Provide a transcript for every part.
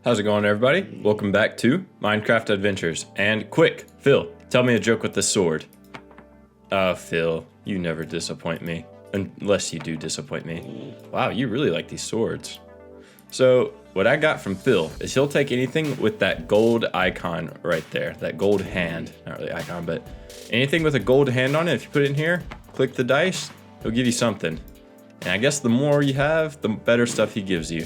How's it going, everybody? Welcome back to Minecraft Adventures. And quick, Phil, tell me a joke with the sword. Phil, you never disappoint me. Unless you do disappoint me. Wow, you really like these swords. So, what I got from Phil is he'll take anything with that gold icon right there. That gold hand. Not really icon, but anything with a gold hand on it, if you put it in here, click the dice, he'll give you something. And I guess the more you have, the better stuff he gives you.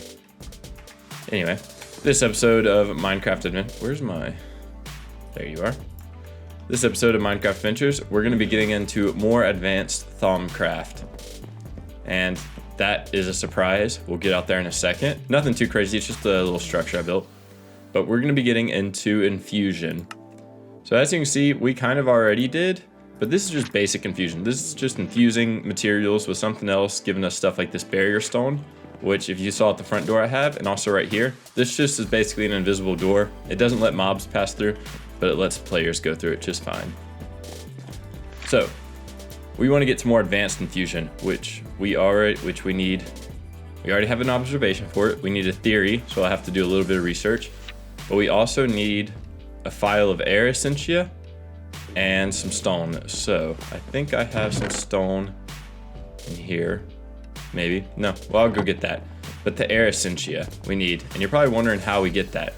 Anyway. This episode of Minecraft Adventures, there you are. This episode of Minecraft Adventures, we're going to be getting into more advanced Thaumcraft. And that is a surprise. We'll get out there in a second. Nothing too crazy, it's just a little structure I built. But we're going to be getting into Infusion. So as you can see, we kind of already did, but this is just basic Infusion. This is just infusing materials with something else, giving us stuff like this barrier stone. Which if you saw at the front door I have, and also right here, this just is basically an invisible door. It doesn't let mobs pass through, but it lets players go through it just fine. So, we want to get to more advanced infusion, which we already have an observation for it. We need a theory, so I'll have to do a little bit of research. But we also need a file of air Essentia and some stone. So, I think I have some stone in here. Maybe. No. Well, I'll go get that. But the air Essentia we need. And you're probably wondering how we get that.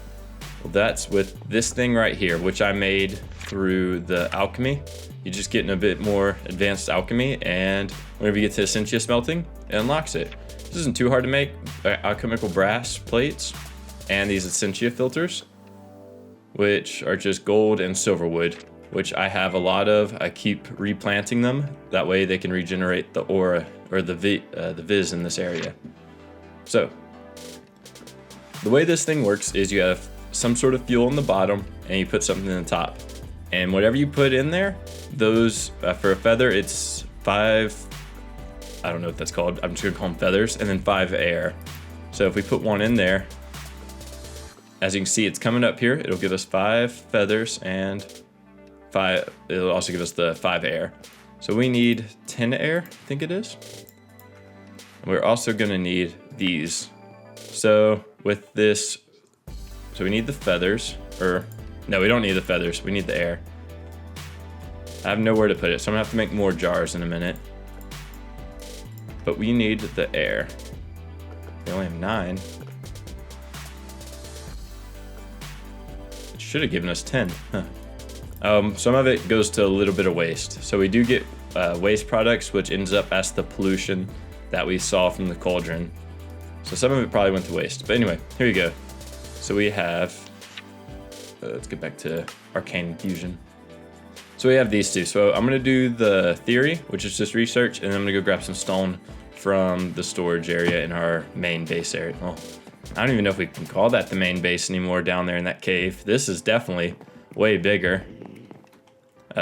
Well, that's with this thing right here, which I made through the alchemy. You're just getting a bit more advanced alchemy, and whenever you get to Essentia smelting, it unlocks it. This isn't too hard to make. Alchemical brass plates and these Essentia filters, which are just gold and silver wood, which I have a lot of. I keep replanting them. That way they can regenerate the aura or the viz in this area. So, the way this thing works is you have some sort of fuel in the bottom and you put something in the top. And whatever you put in there, those, for a feather, it's 5, I don't know what that's called. I'm just gonna call them feathers, and then 5 air. So if we put one in there, as you can see, it's coming up here. It'll give us 5 feathers and 5, it'll also give us the 5 air. So we need 10 air, I think it is. We're also gonna need these. So with this, so we need the feathers, or no, we don't need the feathers, we need the air. I have nowhere to put it, so I'm gonna have to make more jars in a minute. But we need the air. We only have 9. It should have given us 10, huh? Some of it goes to a little bit of waste. So we do get waste products, which ends up as the pollution that we saw from the cauldron. So some of it probably went to waste. But anyway, here we go. So we have, let's get back to Arcane Fusion. So we have these two. So I'm gonna do the theory, which is just research, and then I'm gonna go grab some stone from the storage area in our main base area. Well, I don't even know if we can call that the main base anymore down there in that cave. This is definitely way bigger.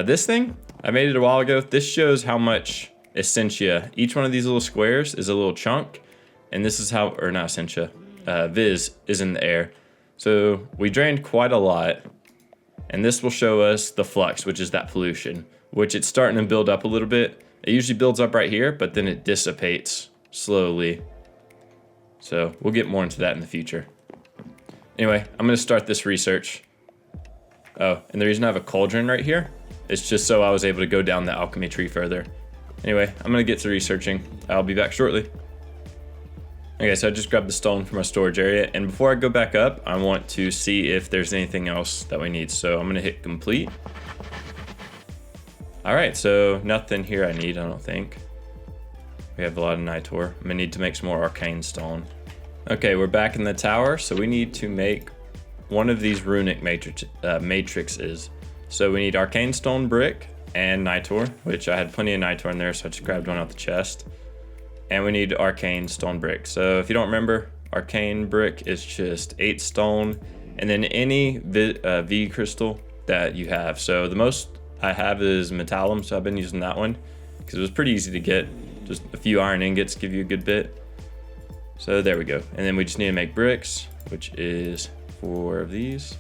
This thing, I made it a while ago. This shows how much Essentia, each one of these little squares is a little chunk, and this is how, or not Essentia, Viz is in the air. So we drained quite a lot, and this will show us the flux, which is that pollution, which it's starting to build up a little bit. It usually builds up right here, but then it dissipates slowly. So we'll get more into that in the future. Anyway, I'm gonna start this research. Oh, and the reason I have a cauldron right here, it's just so I was able to go down the alchemy tree further. Anyway, I'm gonna get to researching. I'll be back shortly. Okay, so I just grabbed the stone from our storage area, and before I go back up, I want to see if there's anything else that we need. So I'm gonna hit complete. All right, so nothing here I need, I don't think. We have a lot of nitor. I'm gonna need to make some more arcane stone. Okay, we're back in the tower, so we need to make one of these Runic Matrixes. So we need arcane stone brick and nitor, which I had plenty of nitor in there, so I just grabbed one out the chest. And we need arcane stone brick. So if you don't remember, arcane brick is just 8 stone, and then any V crystal that you have. So the most I have is metallum, so I've been using that one because it was pretty easy to get. Just a few iron ingots give you a good bit. So there we go. And then we just need to make bricks, which is 4 of these.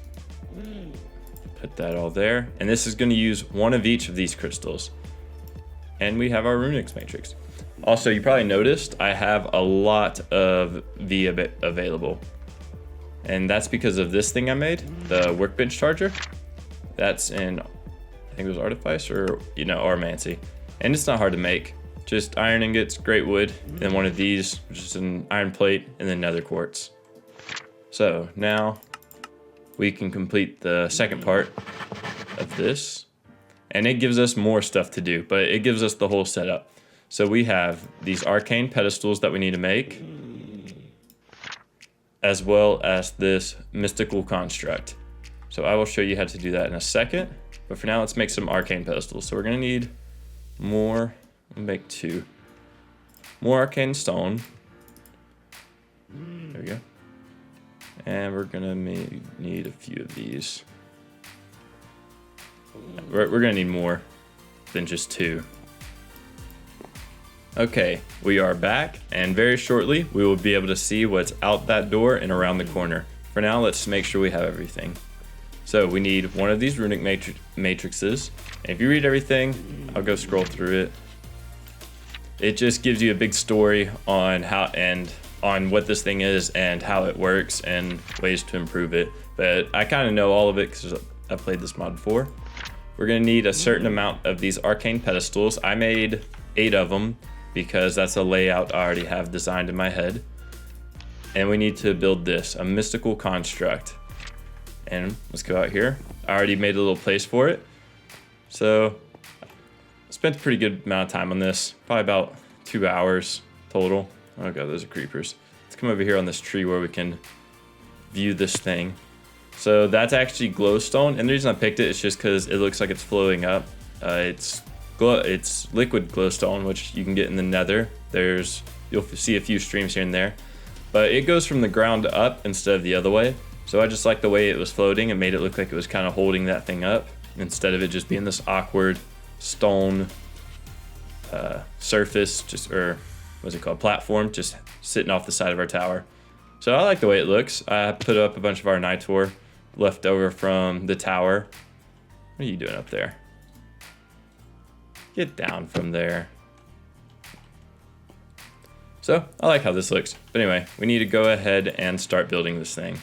Put that all there. And this is going to use one of each of these crystals. And we have our Runic Matrix. Also, you probably noticed I have a lot of V available. And that's because of this thing I made, the Workbench Charger. That's in, I think it was Artifice or, Aromancy. And it's not hard to make. Just iron ingots, great wood, and one of these, which is an iron plate, and then nether quartz. So now we can complete the second part of this. And it gives us more stuff to do, but it gives us the whole setup. So we have these Arcane Pedestals that we need to make, as well as this mystical construct. So I will show you how to do that in a second, but for now let's make some Arcane Pedestals. So we're gonna need more, we'll make 2. More Arcane Stone. There we go. And we're gonna need a few of these. We're gonna need more than just 2. Okay, we are back, and very shortly we will be able to see what's out that door and around the corner. For now, let's make sure we have everything. So we need one of these Runic Matrixes. And if you read everything, I'll go scroll through it. It just gives you a big story on on what this thing is and how it works and ways to improve it. But I kind of know all of it because I've played this mod before. We're gonna need a certain amount of these Arcane Pedestals. I made 8 of them because that's a layout I already have designed in my head. And we need to build this, a mystical construct. And let's go out here. I already made a little place for it. So I spent a pretty good amount of time on this, probably about 2 hours total. Oh god, those are creepers. Let's come over here on this tree where we can view this thing. So that's actually glowstone, and the reason I picked it is just because it looks like it's flowing up. It's liquid glowstone, which you can get in the nether. You'll see a few streams here and there, but it goes from the ground up instead of the other way. So I just like the way it was floating and made it look like it was kind of holding that thing up instead of it just being this awkward stone surface, or what's it called, platform, just sitting off the side of our tower. So I like the way it looks. I put up a bunch of our Nitor left over from the tower. What are you doing up there? Get down from there. So I like how this looks. But anyway, we need to go ahead and start building this thing.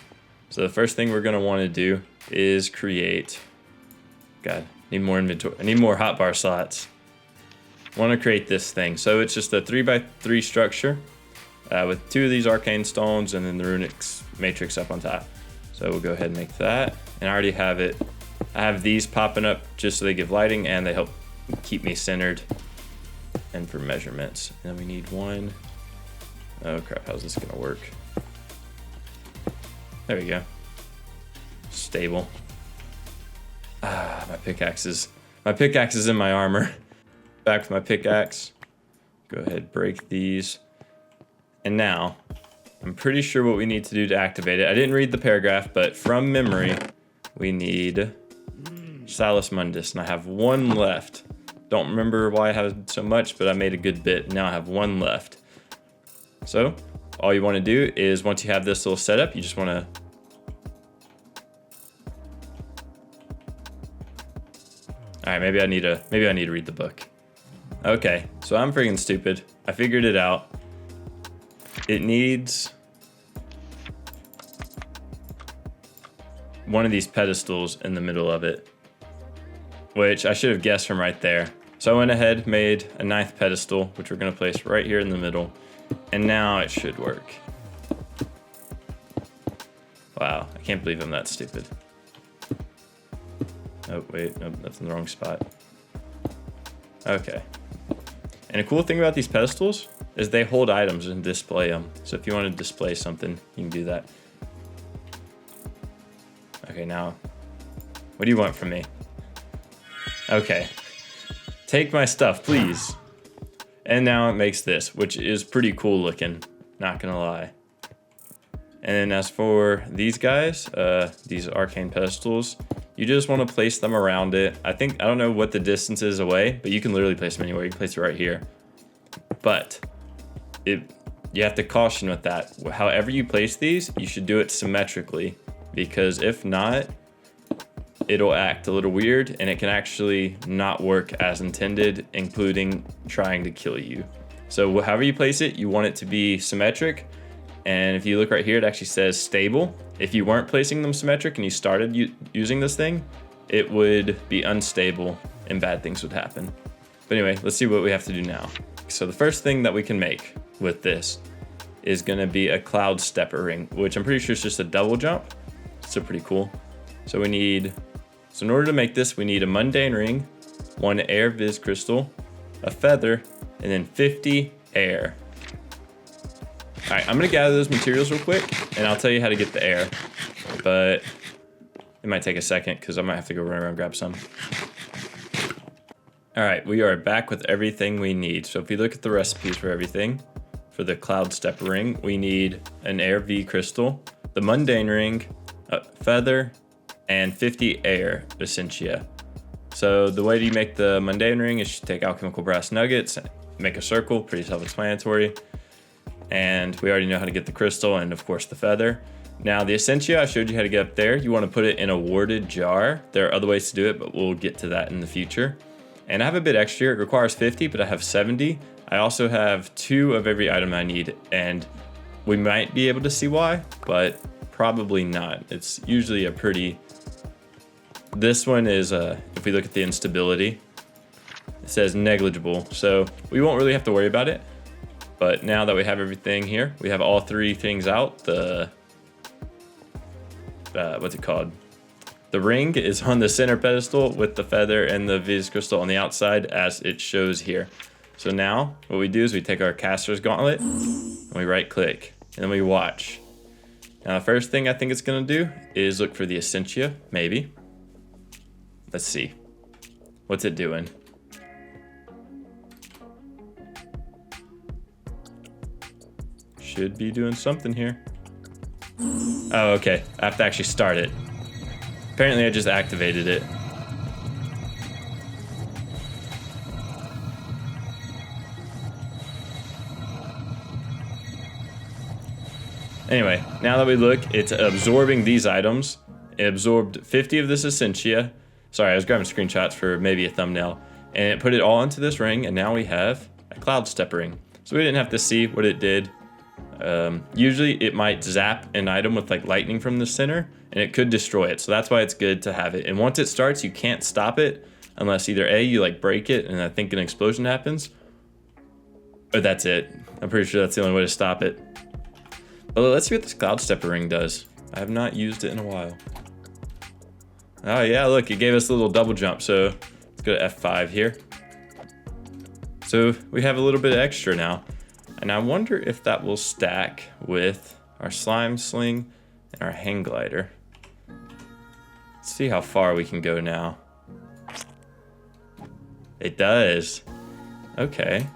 So the first thing we're gonna want to do is create, God, need more inventory. I need more hotbar slots. Want to create this thing. So it's just a 3x3 structure with 2 of these Arcane Stones and then the Runic Matrix up on top. So we'll go ahead and make that. And I already have it. I have these popping up just so they give lighting and they help keep me centered and for measurements. And then we need 1. Oh crap, how's this gonna work? There we go. Stable. My pickaxe is in my armor. Back with my pickaxe. Go ahead, break these. And now, I'm pretty sure what we need to do to activate it. I didn't read the paragraph, but from memory, we need Salus Mundus, and I have 1 left. Don't remember why I have so much, but I made a good bit. Now I have 1 left. So, all you want to do is once you have this little setup, you just want to all right, maybe I need to read the book. Okay, so I'm freaking stupid. I figured it out. It needs one of these pedestals in the middle of it, which I should have guessed from right there. So I went ahead, made a 9th pedestal, which we're gonna place right here in the middle. And now it should work. Wow, I can't believe I'm that stupid. Oh, wait, no, that's in the wrong spot. Okay. And a cool thing about these pedestals is they hold items and display them. So if you want to display something, you can do that. Okay, now, what do you want from me? Okay. Take my stuff, please. And now it makes this, which is pretty cool looking, not gonna lie. And then as for these guys, these Arcane Pedestals, you just want to place them around it. I don't know what the distance is away, but you can literally place them anywhere. You can place it right here. But you have to caution with that. However you place these, you should do it symmetrically, because if not, it'll act a little weird and it can actually not work as intended, including trying to kill you. So however you place it, you want it to be symmetric. And if you look right here, it actually says stable. if you weren't placing them symmetric and you started using this thing, it would be unstable and bad things would happen. But anyway, let's see what we have to do now. So the first thing that we can make with this is gonna be a cloud stepper ring, which I'm pretty sure is just a double jump. So pretty cool. So in order to make this, we need a mundane ring, 1 air vis crystal, a feather, and then 50 air. All right, I'm gonna gather those materials real quick and I'll tell you how to get the air, but it might take a second because I might have to go run around and grab some. All right, we are back with everything we need. So if you look at the recipes for everything, for the cloud stepper ring, we need an air V crystal, the mundane ring, a feather, and 50 air Essentia. So the way you make the mundane ring is you take alchemical brass nuggets, make a circle, pretty self-explanatory. And we already know how to get the crystal and of course the feather. Now the Essentia, I showed you how to get up there. You want to put it in a warded jar. There are other ways to do it, but we'll get to that in the future. And I have a bit extra. It requires 50, but I have 70. I also have 2 of every item I need, and we might be able to see why, but probably not. It's usually a pretty... This one is, if we look at the instability, it says negligible, so we won't really have to worry about it. But now that we have everything here, we have all 3 things out. What's it called? The ring is on the center pedestal with the feather and the vis crystal on the outside as it shows here. So now what we do is we take our caster's gauntlet and we right click and then we watch. Now the first thing I think it's gonna do is look for the Essentia, maybe. Let's see. What's it doing? Should be doing something here. Oh, okay. I have to actually start it. Apparently I just activated it. Anyway, now that we look, it's absorbing these items. It absorbed 50 of this Essentia. Sorry, I was grabbing screenshots for maybe a thumbnail. And it put it all into this ring, and now we have a cloud stepper ring. So we didn't have to see what it did. Usually it might zap an item with like lightning from the center and it could destroy it. So that's why it's good to have it. And once it starts, you can't stop it unless either A, you like break it and I think an explosion happens, or that's it. I'm pretty sure that's the only way to stop it. But let's see what this cloud stepper ring does. I have not used it in a while. Oh yeah, look, it gave us a little double jump. So let's go to F5 here. So we have a little bit extra now. And I wonder if that will stack with our slime sling and our hang glider. Let's see how far we can go now. It does. Okay.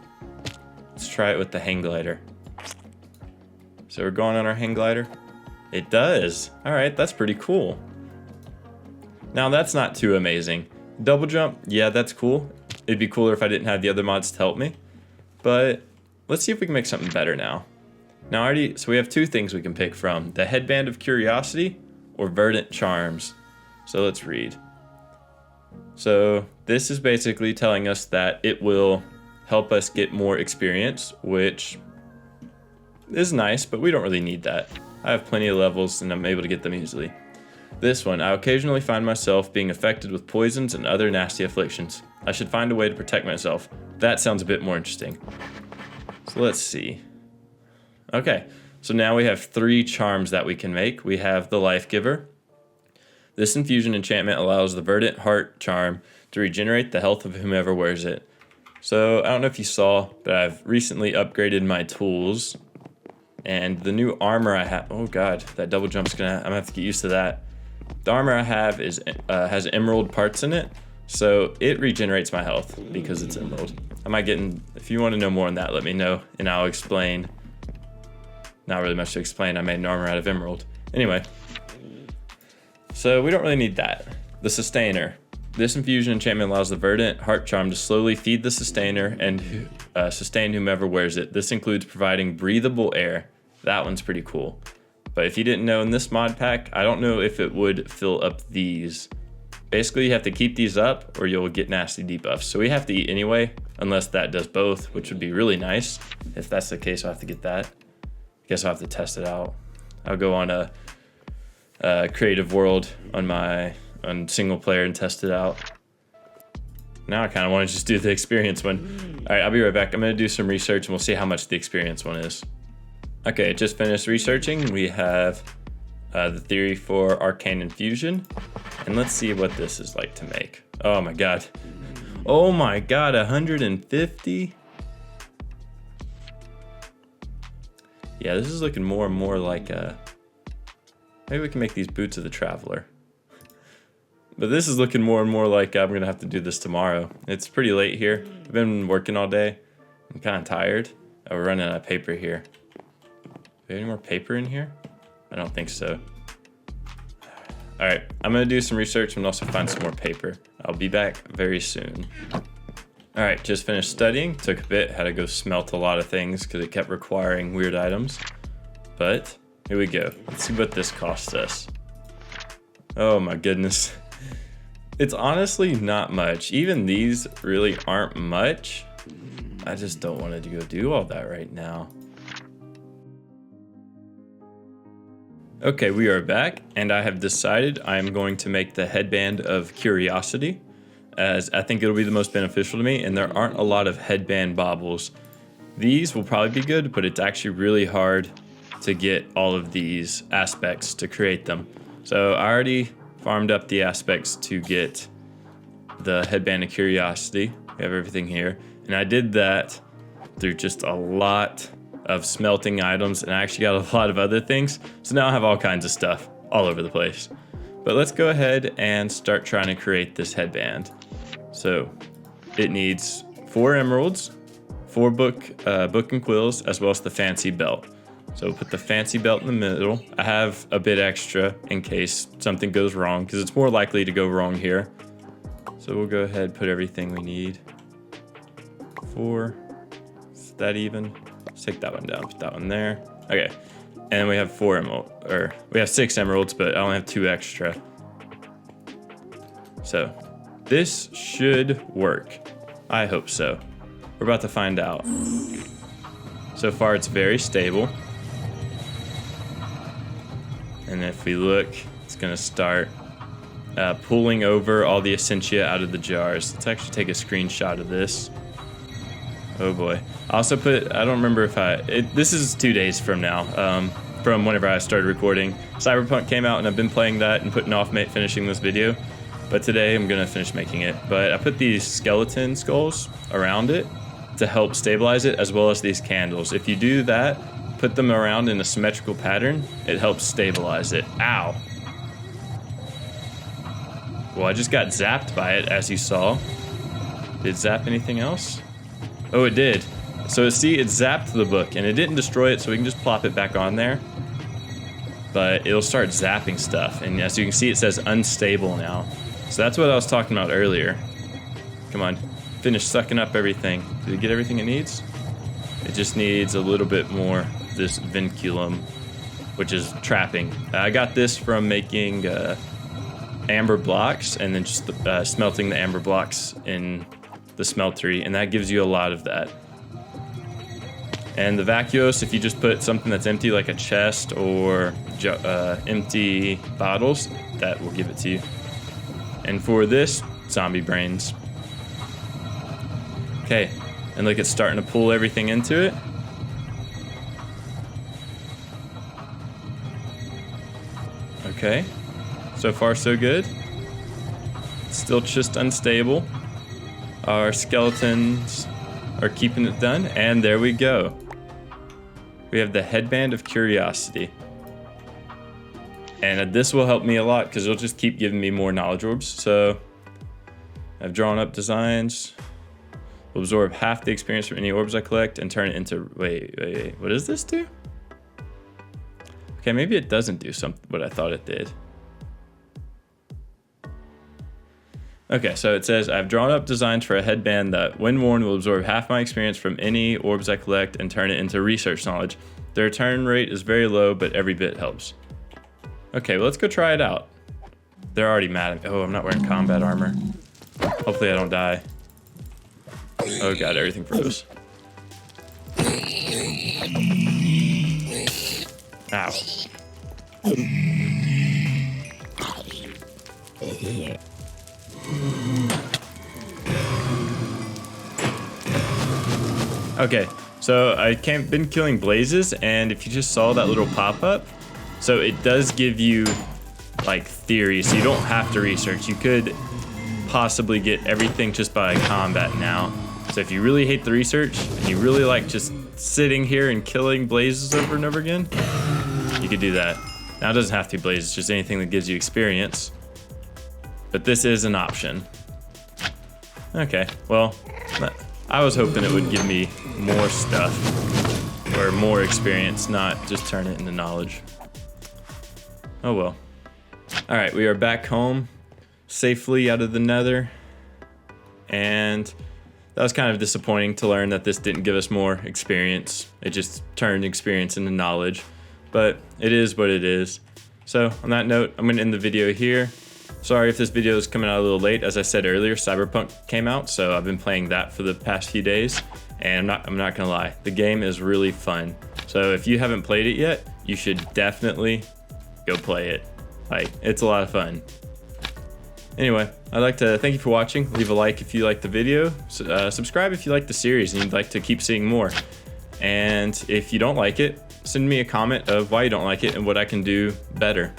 Let's try it with the hang glider. So we're going on our hang glider. It does. All right, that's pretty cool. Now that's not too amazing. Double jump, yeah, that's cool. It'd be cooler if I didn't have the other mods to help me. But let's see if we can make something better now. So we have 2 things we can pick from. The Headband of Curiosity or Verdant Charms. So let's read. So this is basically telling us that it will help us get more experience, which is nice, but we don't really need that. I have plenty of levels and I'm able to get them easily. This one, I occasionally find myself being affected with poisons and other nasty afflictions. I should find a way to protect myself. That sounds a bit more interesting. So let's see. Okay, so now we have 3 charms that we can make. We have the Life Giver. This infusion enchantment allows the Verdant Heart charm to regenerate the health of whomever wears it. So I don't know if you saw, but I've recently upgraded my tools. And the new armor I have, oh god, that double jump's I'm gonna have to get used to that. The armor I have has emerald parts in it, so it regenerates my health because it's emerald. I might get in, if you want to know more on that, let me know, and I'll explain. Not really much to explain, I made an armor out of emerald. Anyway, so we don't really need that. The Sustainer. This infusion enchantment allows the Verdant Heart charm to slowly feed the Sustainer and sustain whomever wears it. This includes providing breathable air. That one's pretty cool. But if you didn't know, in this mod pack, I don't know if it would fill up these. Basically, you have to keep these up or you'll get nasty debuffs. So we have to eat anyway, unless that does both, which would be really nice. If that's the case, I'll have to get that. I guess I'll have to test it out. I'll go on creative world on single player and test it out. Now I kind of want to just do the experience one. All right, I'll be right back. I'm going to do some research and we'll see how much the experience one is. Okay, just finished researching. We have the theory for Arcane Infusion. And let's see what this is like to make. Oh my god. Oh my god, 150? Yeah, this is looking more and more like maybe we can make these boots of the traveler. But this is looking more and more like I'm gonna have to do this tomorrow. It's pretty late here. I've been working all day. I'm kind of tired. Oh, we're running out of paper here. Do we have any more paper in here? I don't think so. All right, I'm gonna do some research and also find some more paper. I'll be back very soon. All right, just finished studying. Took a bit, had to go smelt a lot of things because it kept requiring weird items. But here we go. Let's see what this costs us. Oh my goodness. It's honestly not much. Even these really aren't much. I just don't want to go do all that right now. Okay, we are back, and I have decided I am going to make the Headband of Curiosity, as I think it'll be the most beneficial to me, and there aren't a lot of headband baubles. These will probably be good, but it's actually really hard to get all of these aspects to create them. So I already farmed up the aspects to get the Headband of Curiosity. We have everything here, and I did that through just a lot of smelting items, and I actually got a lot of other things. So now I have all kinds of stuff all over the place. But let's go ahead and start trying to create this headband. So it needs 4 emeralds, 4 book and quills, as well as the fancy belt. So we'll put the fancy belt in the middle. I have a bit extra in case something goes wrong, because it's more likely to go wrong here. So we'll go ahead and put everything we need. 4, is that even? Let's take that one down, put that one there. Okay, and we have 4 emeralds, or we have 6 emeralds, but I only have 2 extra. So this should work. I hope so. We're about to find out. So far it's very stable. And if we look, it's gonna start pulling over all the Essentia out of the jars. Let's actually take a screenshot of this. Oh boy. I also put, I don't remember if this is 2 days from now, from whenever I started recording. Cyberpunk came out and I've been playing that and putting off finishing this video. But today I'm gonna finish making it. But I put these skeleton skulls around it to help stabilize it, as well as these candles. If you do that, put them around in a symmetrical pattern, it helps stabilize it. Ow. Well, I just got zapped by it, as you saw. Did it zap anything else? Oh, it did. So see, it zapped the book, and it didn't destroy it, so we can just plop it back on there. But it'll start zapping stuff, and as you can see, it says unstable now. So that's what I was talking about earlier. Come on, finish sucking up everything. Did it get everything it needs? It just needs a little bit more of this vinculum, which is trapping. I got this from making amber blocks, and then just smelting the amber blocks in the smeltery, and that gives you a lot of that. And the vacuos, if you just put something that's empty, like a chest or empty bottles, that will give it to you. And for this, zombie brains. Okay, and look, it's starting to pull everything into it. Okay, so far so good. Still just unstable. Our skeletons are keeping it done, and there we go. We have the Headband of Curiosity. And this will help me a lot because it'll just keep giving me more knowledge orbs. So I've drawn up designs. Will absorb half the experience from any orbs I collect and turn it into, wait, what does this do? Okay, maybe it doesn't do something what I thought it did. Okay, so it says, I've drawn up designs for a headband that, when worn, will absorb half my experience from any orbs I collect and turn it into research knowledge. The return rate is very low, but every bit helps. Okay, well, let's go try it out. They're already mad at me. Oh, I'm not wearing combat armor. Hopefully I don't die. Oh god, everything froze. Ow. Okay, so I been killing blazes, and if you just saw that little pop-up, so it does give you like theory, so you don't have to research. You could possibly get everything just by combat now. So if you really hate the research and you really like just sitting here and killing blazes over and over again, you could do that. Now it doesn't have to be blazes, just anything that gives you experience. But this is an option. Okay, well, I was hoping it would give me more stuff or more experience, not just turn it into knowledge. Oh well. All right, we are back home, safely out of the nether, and that was kind of disappointing to learn that this didn't give us more experience. It just turned experience into knowledge, but it is what it is. So on that note, I'm gonna end the video here. Sorry if this video is coming out a little late. As I said earlier, Cyberpunk came out, so I've been playing that for the past few days, and I'm not gonna lie, the game is really fun. So if you haven't played it yet, you should definitely go play it. Like, it's a lot of fun. Anyway, I'd like to thank you for watching. Leave a like if you liked the video. Subscribe if you like the series and you'd like to keep seeing more. And if you don't like it, send me a comment of why you don't like it and what I can do better.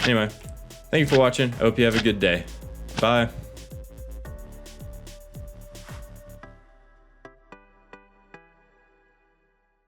Anyway, thank you for watching. I hope you have a good day. Bye.